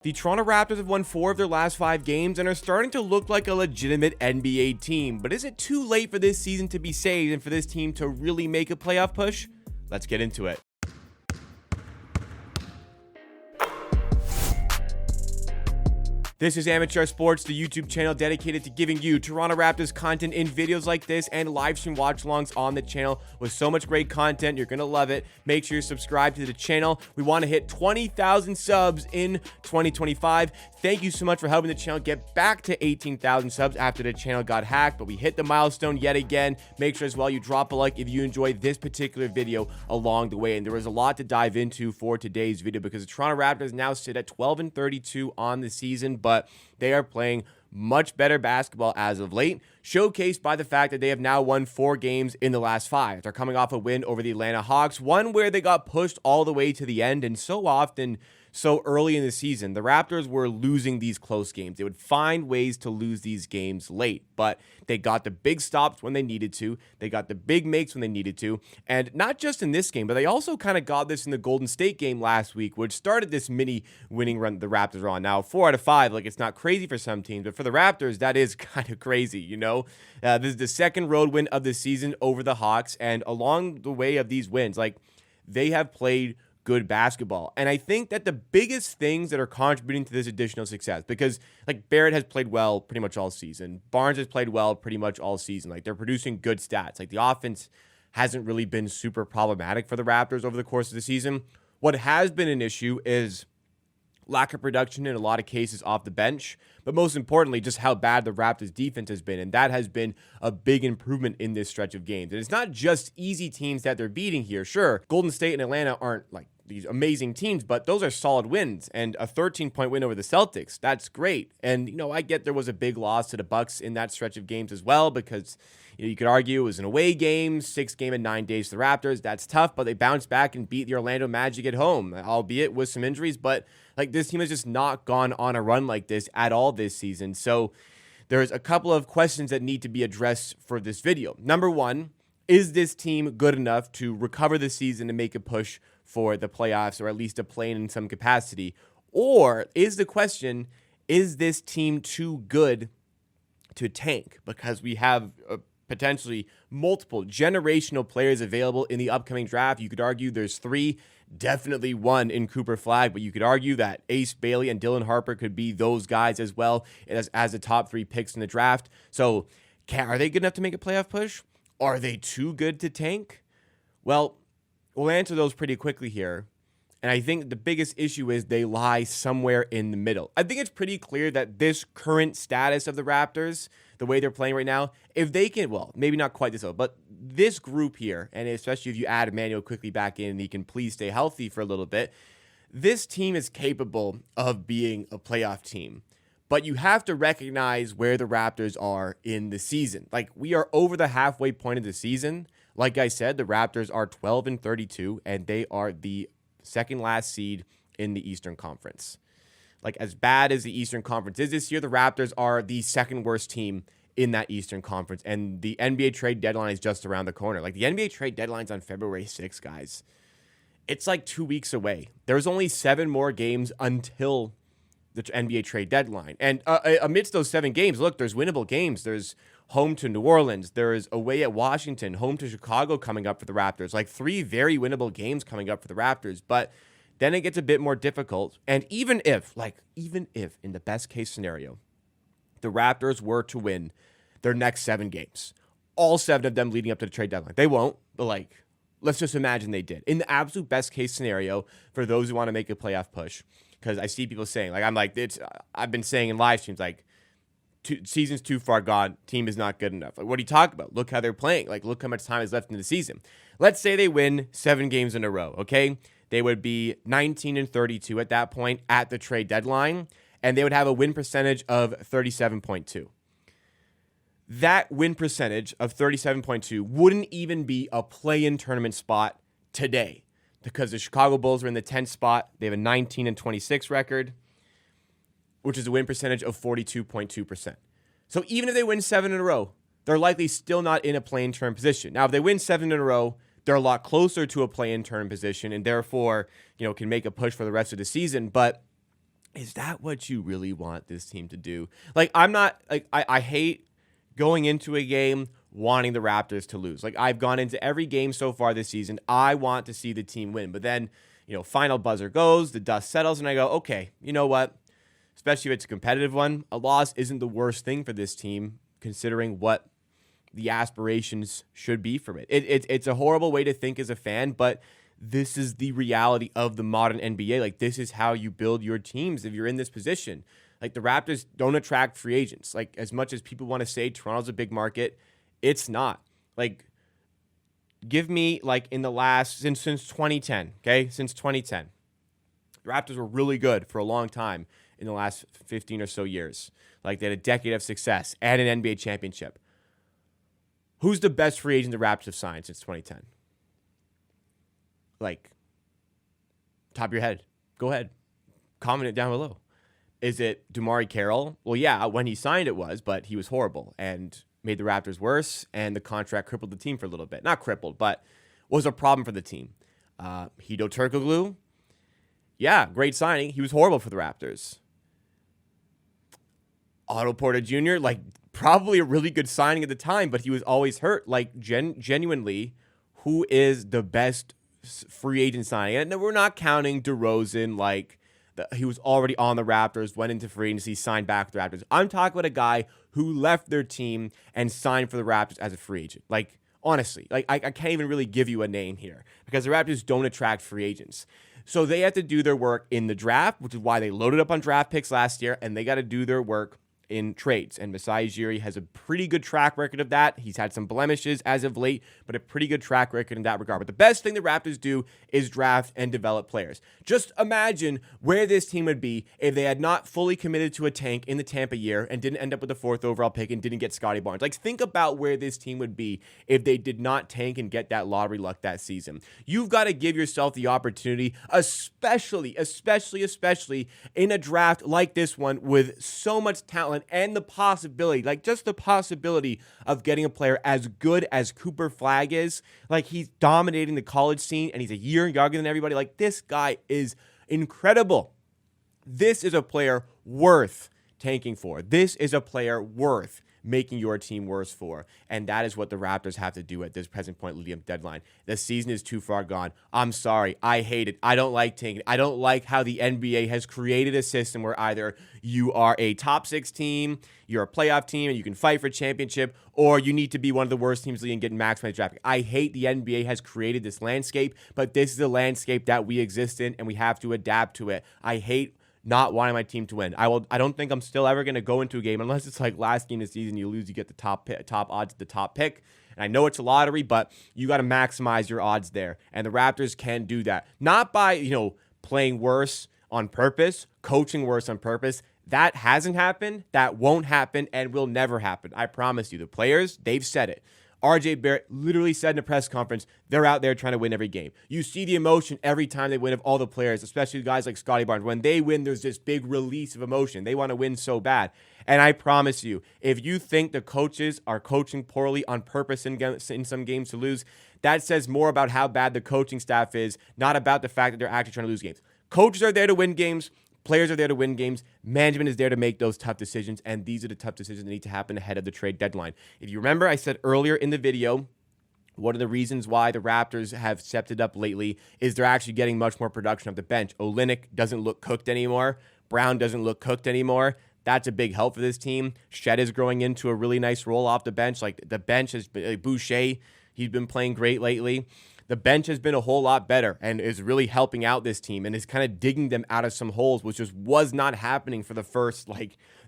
The Toronto Raptors have won 4 of their last 5 games and are starting to look like a legitimate NBA team. But is it too late for this season to be saved and for this team to really make a playoff push? Let's get into it. This is Amateur Sports, the YouTube channel dedicated to giving you Toronto Raptors content in videos like this and live stream watch-alongs on the channel with so much great content. You're going to love it. Make sure you subscribe to the channel. We want to hit 20,000 subs in 2025. Thank you so much for helping the channel get back to 18,000 subs after the channel got hacked, but we hit the milestone yet again. Make sure as well you drop a like if you enjoyed this particular video along the way. And there was a lot to dive into for today's video because the Toronto Raptors now sit at 12-32 on the season, but they are playing much better basketball as of late, showcased by the fact that they have now won 4 games in the last 5. They're coming off a win over the Atlanta Hawks, one where they got pushed all the way to the end, and so often, so early in the season, the Raptors were losing these close games. They would find ways to lose these games late, but they got the big stops when they needed to. They got the big makes when they needed to. And not just in this game, but they also kind of got this in the Golden State game last week, which started this mini winning run the Raptors are on. Now, 4 out of 5, like it's not crazy for some teams, but for the Raptors, that is kind of crazy, you know? This is the second road win of the season over the Hawks, and along the way of these wins, like they have played good basketball. And I think that the biggest things that are contributing to this additional success, because like Barrett has played well pretty much all season, Barnes has played well pretty much all season, like they're producing good stats, like the offense hasn't really been super problematic for the Raptors over the course of the season. What has been an issue is lack of production in a lot of cases off the bench, but most importantly, just how bad the Raptors defense has been, and that has been a big improvement in this stretch of games. And it's not just easy teams that they're beating here. Sure, Golden State and Atlanta aren't like these amazing teams, but those are solid wins, and a 13-point win over the Celtics, that's great. And, you know, I get there was a big loss to the Bucks in that stretch of games as well, because you could argue it was an away game, 6 game in 9 days to the Raptors. That's tough, but they bounced back and beat the Orlando Magic at home, albeit with some injuries. But like this team has just not gone on a run like this at all this season. So there's a couple of questions that need to be addressed for this video. Number one, is this team good enough to recover the season and make a push for the playoffs, or at least a play in some capacity? Or is the question, is this team too good to tank? Because we have potentially multiple generational players available in the upcoming draft. You could argue there's 3, definitely 1 in Cooper Flagg, but you could argue that Ace Bailey and Dylan Harper could be those guys as well as the top 3 picks in the draft. So are they good enough to make a playoff push? Are they too good to tank? Well, we'll answer those pretty quickly here. And I think the biggest issue is they lie somewhere in the middle. I think it's pretty clear that this current status of the Raptors, the way they're playing right now, if they can, well, maybe not quite this old, but this group here, and especially if you add Emmanuel quickly back in and he can please stay healthy for a little bit, this team is capable of being a playoff team. But you have to recognize where the Raptors are in the season. Like, we are over the halfway point of the season. Like I said, the Raptors are 12-32, and they are the second last seed in the Eastern Conference. Like, as bad as the Eastern Conference is this year, the Raptors are the second worst team in that Eastern Conference, and the NBA trade deadline is just around the corner. Like, the NBA trade deadline's on February 6th, guys. It's like 2 weeks away. There's only 7 more games until the NBA trade deadline. And amidst those 7 games, look, there's winnable games. There's home to New Orleans. There's away at Washington, home to Chicago coming up for the Raptors. Like 3 very winnable games coming up for the Raptors. But then it gets a bit more difficult. And even if in the best case scenario, the Raptors were to win their next 7 games, all 7 of them leading up to the trade deadline, they won't, but like, let's just imagine they did. In the absolute best case scenario, for those who want to make a playoff push, because I see people saying, like, I've been saying in live streams, like, season's too far gone, team is not good enough. Like, what are you talking about? Look how they're playing. Like, look how much time is left in the season. Let's say they win 7 games in a row, okay? They would be 19-32 at that point at the trade deadline, and they would have a win percentage of 37.2. That win percentage of 37.2 wouldn't even be a play-in tournament spot today, because the Chicago Bulls are in the 10th spot. They have a 19-26 record, which is a win percentage of 42.2%. So even if they win 7 in a row, they're likely still not in a play-in tournament position. Now, if they win 7 in a row, they're a lot closer to a play-in tournament position, and therefore, can make a push for the rest of the season. But Is that what you really want this team to do? Like, I'm not like I hate going into a game wanting the Raptors to lose. Like, I've gone into every game so far this season. I want to see the team win. But then, final buzzer goes, the dust settles, and I go, okay, you know what? Especially if it's a competitive one, a loss isn't the worst thing for this team, considering what the aspirations should be from it. It's a horrible way to think as a fan, but this is the reality of the modern NBA. Like, this is how you build your teams if you're in this position. Like, the Raptors don't attract free agents. Like, as much as people want to say Toronto's a big market, it's not. Like, give me, like, in the last, since 2010, okay? Since 2010. The Raptors were really good for a long time in the last 15 or so years. Like, they had a decade of success and an NBA championship. Who's the best free agent the Raptors have signed since 2010? Like, top of your head. Go ahead. Comment it down below. Is it DeMarre Carroll? Well, yeah, when he signed it was, but he was horrible and made the Raptors worse, and the contract crippled the team for a little bit. Not crippled, but was a problem for the team. Hedo Turkoglu, yeah, great signing. He was horrible for the Raptors. Otto Porter Jr., like, probably a really good signing at the time, but he was always hurt. Like, genuinely, who is the best free agent signing? And we're not counting DeRozan, like, he was already on the Raptors, went into free agency, signed back with the Raptors. I'm talking about a guy who left their team and signed for the Raptors as a free agent. Like, honestly, like, I can't even really give you a name here because the Raptors don't attract free agents. So they have to do their work in the draft, which is why they loaded up on draft picks last year, and they got to do their work in trades. And Masai Ujiri has a pretty good track record of that. He's had some blemishes as of late, but a pretty good track record in that regard. But the best thing the Raptors do is draft and develop players. Just imagine where this team would be if they had not fully committed to a tank in the Tampa year and didn't end up with the 4th overall pick and didn't get Scotty Barnes. Like, think about where this team would be if they did not tank and get that lottery luck that season. You've got to give yourself the opportunity, especially in a draft like this one with so much talent and the possibility, like just the possibility of getting a player as good as Cooper Flagg is. Like, he's dominating the college scene and he's a year younger than everybody. Like, this guy is incredible. This is a player worth tanking for. This is a player worth making your team worse for. And that is what the Raptors have to do at this present point leading up deadline. The season is too far gone. I'm sorry. I hate it. I don't like tanking. I don't like how the NBA has created a system where either you are a top 6 team, you're a playoff team, and you can fight for a championship, or you need to be one of the worst teams in the league and get maximized draft pick. I hate the NBA has created this landscape, but this is the landscape that we exist in, and we have to adapt to it. I hate not wanting my team to win. I don't think I'm still ever going to go into a game unless it's like last game of the season, you lose, you get the top odds at the top pick. And I know it's a lottery, but you got to maximize your odds there. And the Raptors can do that. Not by, playing worse on purpose, coaching worse on purpose. That hasn't happened. That won't happen and will never happen. I promise you. The players, they've said it. RJ Barrett literally said in a press conference, they're out there trying to win every game. You see the emotion every time they win of all the players, especially guys like Scotty Barnes. When they win, there's this big release of emotion. They want to win so bad. And I promise you, if you think the coaches are coaching poorly on purpose in some games to lose, that says more about how bad the coaching staff is, not about the fact that they're actually trying to lose games. Coaches are there to win games. Players are there to win games. Management is there to make those tough decisions, and these are the tough decisions that need to happen ahead of the trade deadline. If you remember, I said earlier in the video, one of the reasons why the Raptors have stepped it up lately is they're actually getting much more production off the bench. Olynyk doesn't look cooked anymore. Brown doesn't look cooked anymore. That's a big help for this team. Shed is growing into a really nice role off the bench. Like, the bench has been, Boucher, he's been playing great lately. The bench has been a whole lot better and is really helping out this team and is kind of digging them out of some holes, which just was not happening for the first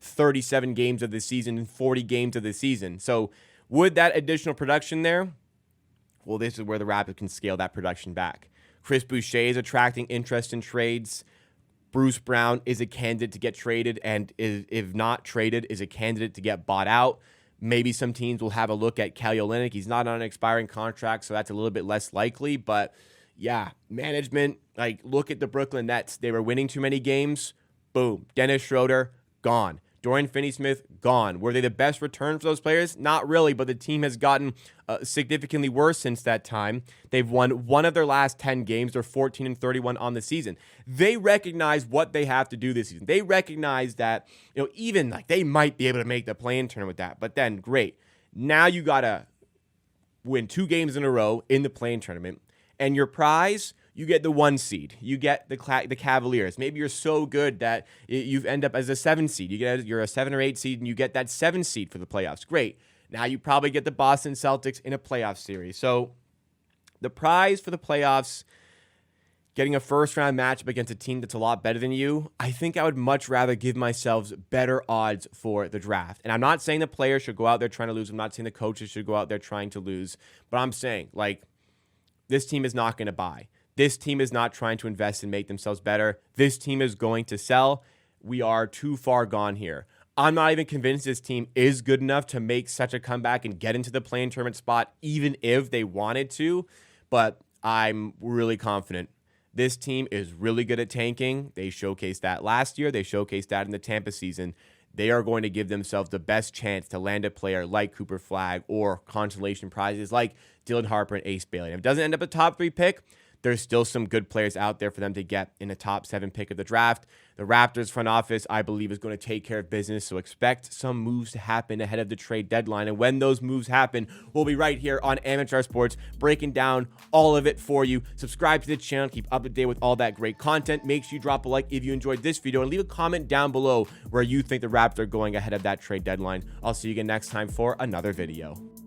37 games of the season and 40 games of the season. So would that additional production there? Well, this is where the Raptors can scale that production back. Chris Boucher is attracting interest in trades. Bruce Brown is a candidate to get traded and if not traded, is a candidate to get bought out. Maybe some teams will have a look at Kelly Olynyk. He's not on an expiring contract, so that's a little bit less likely. But, yeah, management, look at the Brooklyn Nets. They were winning too many games. Boom. Dennis Schroeder, gone. Dorian Finney-Smith, gone. Were they the best return for those players? Not really, but the team has gotten significantly worse since that time. They've won one of their last 10 games. They're 14-31 on the season. They recognize what they have to do this season. They recognize that, even like they might be able to make the play-in tournament with that. But then, great. Now you got to win 2 games in a row in the play-in tournament. And your prize, you get the 1 seed. You get the Cavaliers. Maybe you're so good that you end up as a 7 seed. You're a 7 or 8 seed, and you get that 7 seed for the playoffs. Great. Now you probably get the Boston Celtics in a playoff series. So the prize for the playoffs, getting a first-round matchup against a team that's a lot better than you, I think I would much rather give myself better odds for the draft. And I'm not saying the players should go out there trying to lose. I'm not saying the coaches should go out there trying to lose. But I'm saying, this team is not going to buy. This team is not trying to invest and make themselves better. This team is going to sell. We are too far gone here. I'm not even convinced this team is good enough to make such a comeback and get into the play-in tournament spot, even if they wanted to. But I'm really confident. This team is really good at tanking. They showcased that last year. They showcased that in the Tampa season. They are going to give themselves the best chance to land a player like Cooper Flagg or consolation prizes like Dylan Harper and Ace Bailer. If it doesn't end up a top 3 pick, there's still some good players out there for them to get in a top 7 pick of the draft. The Raptors front office, I believe, is going to take care of business, so expect some moves to happen ahead of the trade deadline. And when those moves happen, we'll be right here on Amateur Sports breaking down all of it for you. Subscribe to the channel, keep up to date with all that great content. Make sure you drop a like if you enjoyed this video and leave a comment down below where you think the Raptors are going ahead of that trade deadline. I'll see you again next time for another video.